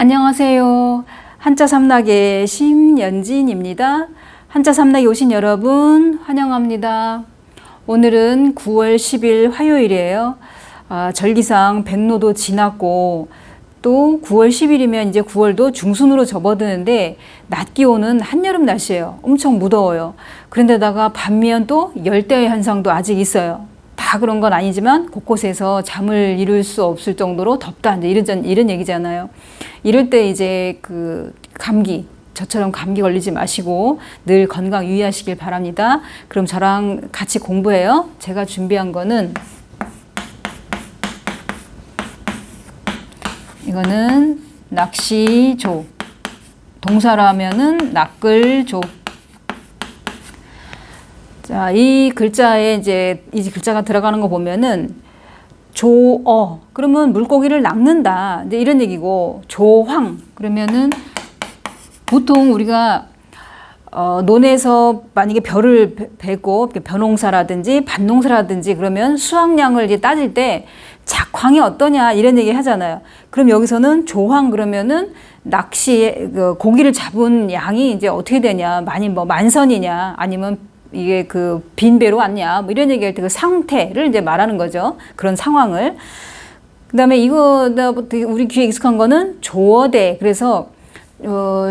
안녕하세요. 한자 삼락의 심연진입니다. 한자 삼락에 오신 여러분 환영합니다. 오늘은 9월 10일 화요일이에요. 절기상 백로도 지났고 또 9월 10일이면 이제 9월도 중순으로 접어드는데 낮 기온은 한여름 날씨예요. 엄청 무더워요. 그런데다가 반면 또 열대 현상도 아직 있어요. 다 그런 건 아니지만 곳곳에서 잠을 이룰 수 없을 정도로 덥다. 이제 이런 얘기잖아요. 이럴 때 이제 저처럼 감기 걸리지 마시고 늘 건강 유의하시길 바랍니다. 그럼 저랑 같이 공부해요. 제가 준비한 거는 이거는 낚시조. 동사로 하면은 낚을조. 자, 이 글자에 이제 이 글자가 들어가는 거 보면은 조어 그러면 물고기를 낚는다 이제 이런 얘기고, 조황 그러면은 보통 우리가 논에서 만약에 벼를 베고 벼농사라든지 밭농사라든지 그러면 수확량을 이제 따질 때 작황이 어떠냐 이런 얘기 하잖아요. 그럼 여기서는 조황 그러면은 낚시 고기를 잡은 양이 이제 어떻게 되냐, 많이 뭐 만선이냐 아니면 이게 빈 배로 왔냐 뭐 이런 얘기할 때 그 상태를 이제 말하는 거죠. 그런 상황을. 그다음에 이거 우리 귀에 익숙한 거는 조어대. 그래서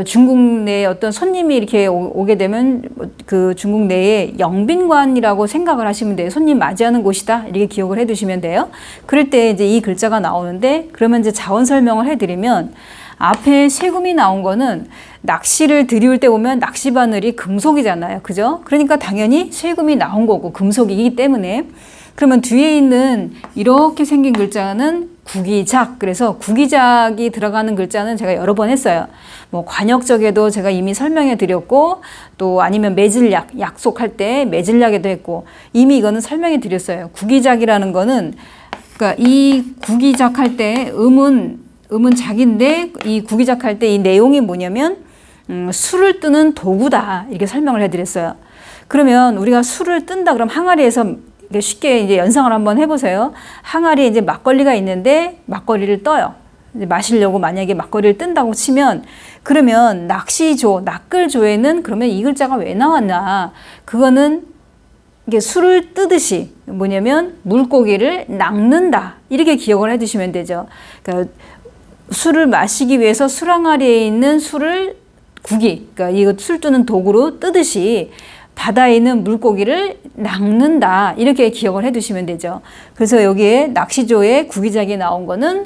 중국 내에 어떤 손님이 이렇게 오게 되면 그 중국 내에 영빈관이라고 생각을 하시면 돼요. 손님 맞이하는 곳이다 이렇게 기억을 해두시면 돼요. 그럴 때 이제 이 글자가 나오는데, 그러면 이제 자원 설명을 해드리면 앞에 세금이 나온 거는 낚시를 들이울 때 보면 낚시 바늘이 금속이잖아요. 그죠? 그러니까 당연히 세금이 나온 거고 금속이기 때문에. 그러면 뒤에 있는 이렇게 생긴 글자는 구기작. 그래서 구기작이 들어가는 글자는 제가 여러 번 했어요. 뭐 관역적에도 제가 이미 설명해 드렸고, 또 아니면 매질약, 약속할 때 매질약에도 했고, 이미 이거는 설명해 드렸어요. 구기작이라는 거는 그러니까 이 구기작 할 때 음은 작인데 이 구기작 할 때 이 내용이 뭐냐면 술을 뜨는 도구다 이렇게 설명을 해드렸어요. 그러면 우리가 술을 뜬다 그럼 항아리에서 쉽게 이제 연상을 한번 해보세요. 항아리에 이제 막걸리가 있는데 막걸리를 떠요. 이제 마시려고 만약에 막걸리를 뜬다고 치면, 그러면 낚시조, 낚을조에는 그러면 이 글자가 왜 나왔나? 그거는 이게 술을 뜨듯이 뭐냐면 물고기를 낚는다 이렇게 기억을 해두시면 되죠. 그러니까 술을 마시기 위해서 술항아리에 있는 술을 그러니까 이거 술 뜨는 도구로 뜨듯이 바다에 있는 물고기를 낚는다 이렇게 기억을 해두시면 되죠. 그래서 여기에 낚시조에 구기작이 나온 거는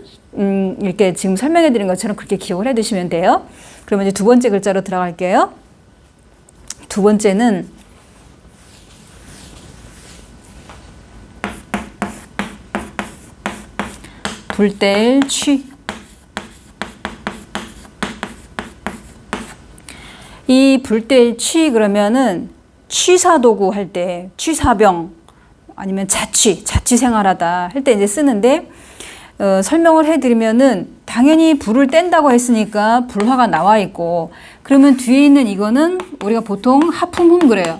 이렇게 지금 설명해 드린 것처럼 그렇게 기억을 해두시면 돼요. 그러면 이제 두 번째 글자로 들어갈게요. 두 번째는 불뗄 취. 이 불뗄 취 그러면은 취사도구 할 때, 취사병 아니면 자취 생활하다 할 때 이제 쓰는데, 설명을 해드리면은 당연히 불을 뗀다고 했으니까 불화가 나와 있고, 그러면 뒤에 있는 이거는 우리가 보통 하품흠 그래요.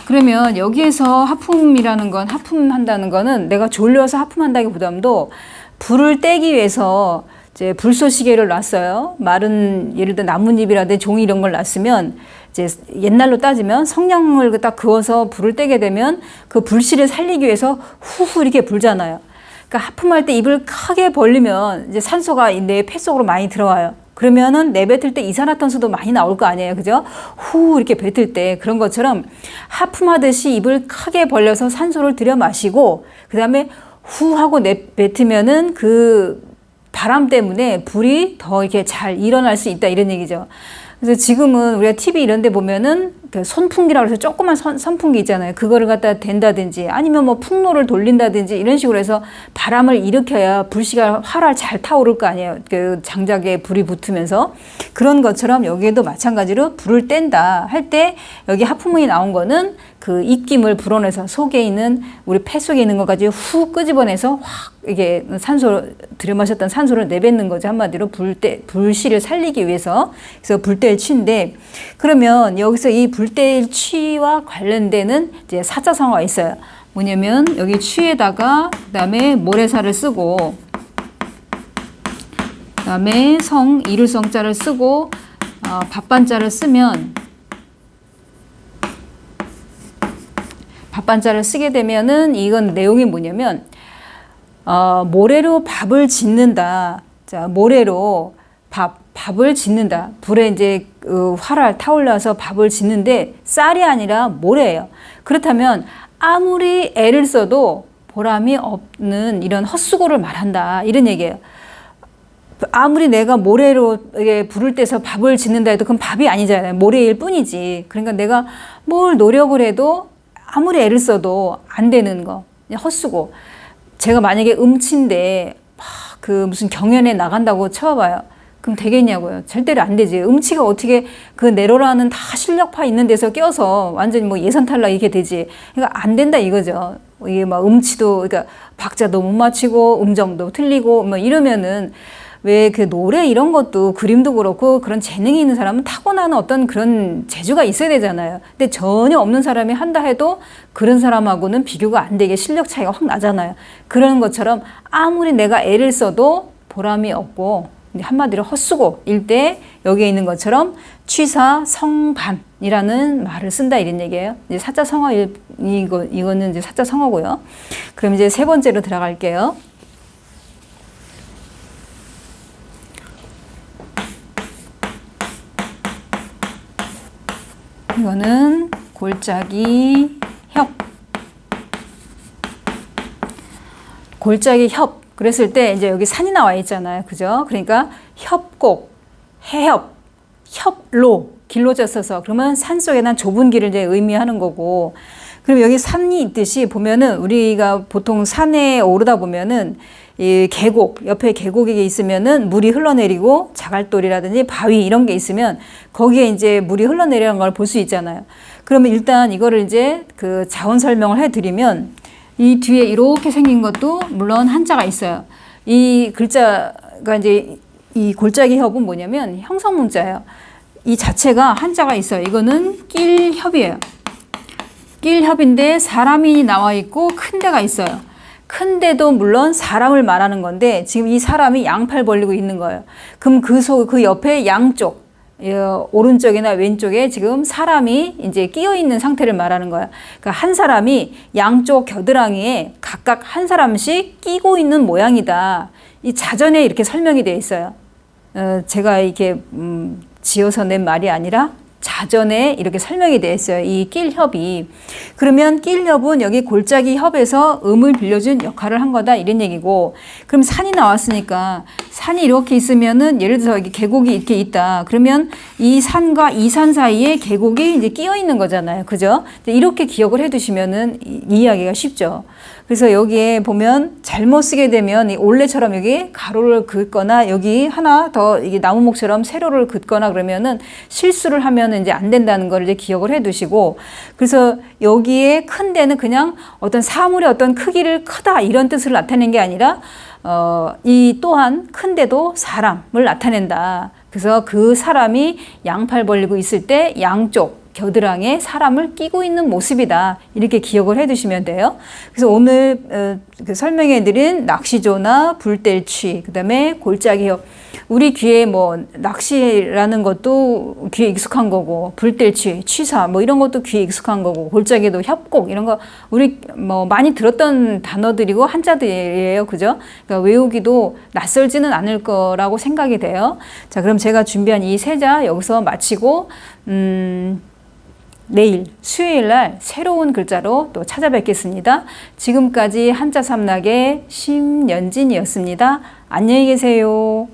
그러면 여기에서 하품한다는 거는 내가 졸려서 하품한다기보다도 불을 떼기 위해서 이제 불쏘시개를 놨어요. 마른 예를 들어 나뭇잎이라든지 종이 이런 걸 놨으면 이제 옛날로 따지면 성냥을 딱 그어서 불을 떼게 되면 그 불씨를 살리기 위해서 후후 이렇게 불잖아요. 그러니까 하품할 때 입을 크게 벌리면 이제 산소가 내 폐 속으로 많이 들어와요. 그러면은 내뱉을 때 이산화탄소도 많이 나올 거 아니에요. 그죠? 후 이렇게 뱉을 때 그런 것처럼 하품하듯이 입을 크게 벌려서 산소를 들여 마시고, 그 다음에 후 하고 뱉으면은 그 바람 때문에 불이 더 이렇게 잘 일어날 수 있다 이런 얘기죠. 그래서 지금은 우리가 TV 이런 데 보면은 그 손풍기라고 해서 조그만 선풍기 있잖아요. 그거를 갖다 댄다든지 아니면 뭐 풍로를 돌린다든지 이런 식으로 해서 바람을 일으켜야 불씨가 활활 잘 타오를 거 아니에요. 그 장작에 불이 붙으면서. 그런 것처럼 여기에도 마찬가지로 불을 뗀다 할 때 여기 하품이 나온 거는 그 입김을 불어내서 속에 있는 우리 폐 속에 있는 것까지 후 끄집어내서 확 이게 들여마셨던 산소를 내뱉는 거죠. 한마디로 불씨를 살리기 위해서. 그래서 불뗄 취인데, 그러면 여기서 이 불뗄 취와 관련되는 이제 사자성어가 있어요. 뭐냐면 여기 취에다가 그다음에 모래사를 쓰고 그다음에 성, 이룰성자를 쓰고 밥반자를 쓰면 밥반자를 쓰게 되면은 이건 내용이 뭐냐면 모래로 밥을 짓는다. 자, 모래로 밥을 짓는다. 불에 이제 활알 타올라서 밥을 짓는데 쌀이 아니라 모래예요. 그렇다면 아무리 애를 써도 보람이 없는 이런 헛수고를 말한다. 이런 얘기예요. 아무리 내가 모래로 불을 떼서 밥을 짓는다 해도 그건 밥이 아니잖아요. 모래일 뿐이지. 그러니까 내가 뭘 노력을 해도 아무리 애를 써도 안 되는 거. 헛수고. 제가 만약에 음치인데 그 무슨 경연에 나간다고 쳐봐요. 그럼 되겠냐고요. 절대로 안 되지. 음치가 어떻게 그 네로라는 다 실력파 있는 데서 껴서 완전히 뭐 예선 탈락 이렇게 되지. 그러니까 안 된다 이거죠. 이게 막 음치도, 그러니까 박자도 못 맞추고 음정도 틀리고 뭐 이러면은 왜 그 노래 이런 것도 그림도 그렇고 그런 재능이 있는 사람은 타고나는 어떤 그런 재주가 있어야 되잖아요. 근데 전혀 없는 사람이 한다 해도 그런 사람하고는 비교가 안 되게 실력 차이가 확 나잖아요. 그런 것처럼 아무리 내가 애를 써도 보람이 없고 한마디로 헛수고일 때 여기에 있는 것처럼 취사 성반이라는 말을 쓴다 이런 얘기예요. 이제 사자성어 이거는 이제 사자성어고요. 그럼 이제 세 번째로 들어갈게요. 이거는 골짜기 협. 골짜기 협. 그랬을 때 이제 여기 산이 나와 있잖아요. 그죠? 그러니까 협곡, 해협, 협로, 길로자 써서 그러면 산 속에 난 좁은 길을 이제 의미하는 거고. 그럼 여기 산이 있듯이 보면은 우리가 보통 산에 오르다 보면은 이 계곡, 옆에 계곡이 있으면은 물이 흘러내리고 자갈돌이라든지 바위 이런 게 있으면 거기에 이제 물이 흘러내리는 걸 볼 수 있잖아요. 그러면 일단 이거를 이제 그 자원 설명을 해드리면 이 뒤에 이렇게 생긴 것도 물론 한자가 있어요. 이 글자가 이제 이 골짜기 협은 뭐냐면 형성문자예요. 이 자체가 한자가 있어요. 이거는 낄협이에요. 낄협인데 사람이 나와 있고 큰 데가 있어요. 큰 데도 물론 사람을 말하는 건데 지금 이 사람이 양팔 벌리고 있는 거예요. 그럼 그 옆에 양쪽 오른쪽이나 왼쪽에 지금 사람이 이제 끼어 있는 상태를 말하는 거야. 그러니까 한 사람이 양쪽 겨드랑이에 각각 한 사람씩 끼고 있는 모양이다. 이 자전에 이렇게 설명이 되어 있어요. 제가 이렇게 지어서 낸 말이 아니라 자전에 이렇게 설명이 되어 있어요. 이 낄협이. 그러면 낄협은 여기 골짜기 협에서 음을 빌려준 역할을 한 거다 이런 얘기고, 그럼 산이 나왔으니까 산이 이렇게 있으면은 예를 들어서 여기 계곡이 이렇게 있다. 그러면 이 산과 이 산 사이에 계곡이 이제 끼어 있는 거잖아요. 그죠? 이렇게 기억을 해 두시면은 이해하기가 쉽죠. 그래서 여기에 보면 잘못 쓰게 되면 이 올레처럼 여기 가로를 긋거나 여기 하나 더 이게 나무목처럼 세로를 긋거나 그러면은 실수를 하면은 이제 안 된다는 걸 이제 기억을 해 두시고, 그래서 여기에 큰 데는 그냥 어떤 사물의 어떤 크기를 크다 이런 뜻을 나타낸 게 아니라 이 또한 큰 데도 사람을 나타낸다. 그래서 그 사람이 양팔 벌리고 있을 때 양쪽 겨드랑이에 사람을 끼고 있는 모습이다. 이렇게 기억을 해 두시면 돼요. 그래서 오늘 설명해 드린 낚시조나 불뗄취, 그 다음에 골짜기협. 우리 귀에 뭐 낚시라는 것도 귀에 익숙한 거고, 불뗄취, 취사 뭐 이런 것도 귀에 익숙한 거고, 골짜기도 협곡 이런 거 우리 뭐 많이 들었던 단어들이고 한자들이에요. 그죠? 그러니까 외우기도 낯설지는 않을 거라고 생각이 돼요. 자, 그럼 제가 준비한 이 세 자 여기서 마치고 내일 수요일 날 새로운 글자로 또 찾아뵙겠습니다. 지금까지 한자 삼락의 심연진이었습니다. 안녕히 계세요.